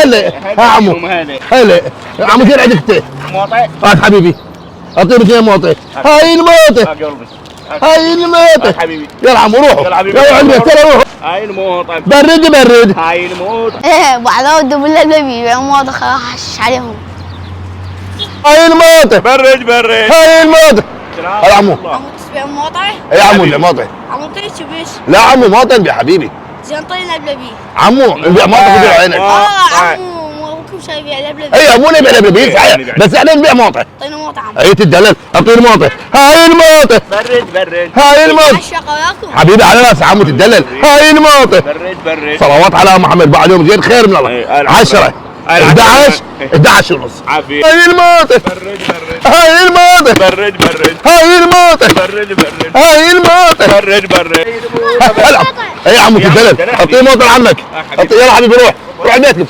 هلا ها عمو هلا عمو فين عندك انت؟ موطئ هات حبيبي اعطيني اثنين موطئ. هاي الموطئ هاي الموطئ حبيبي يلا عمو روحوا يلا حبيبي. روحوا البيت يلا روحوا. هاي الموطئ برد هاي الموطئ ايه بعدها ودوا باللبلبي الموضة خلاص عليهم. هاي الموطئ برد هاي الموطئ. هلا عمو عمو تسبيع موطة؟ يا عمو الموطئ. عمو تيجي بيش لا عمو موطئ يا حبيبي زين طينا لبلبي. عمو نبيع موطئ في عينك. عمو كل شيء يبيع لبلبي. اي مو نبيع لبلبي صحيح بس احنا نبيع موطئ. طينا موطة عمو. اي تدلل اعطيني موطئ. هاي الموطئ برد هاي الموطئ عشاق وياكم. حبيبي على ناس عمو تدلل. هاي الموطئ برد صلوات على محمد بعد يوم زين خير من الله. إيه، 10 11 ونص. عافية هاي الموطئ هاي الموطئ برد هاي الموطئ هاي الموطئ. برد هلا اي عمو تدلل اعطيه موطئ لعمك. يلا حبيبي روح بيتكم.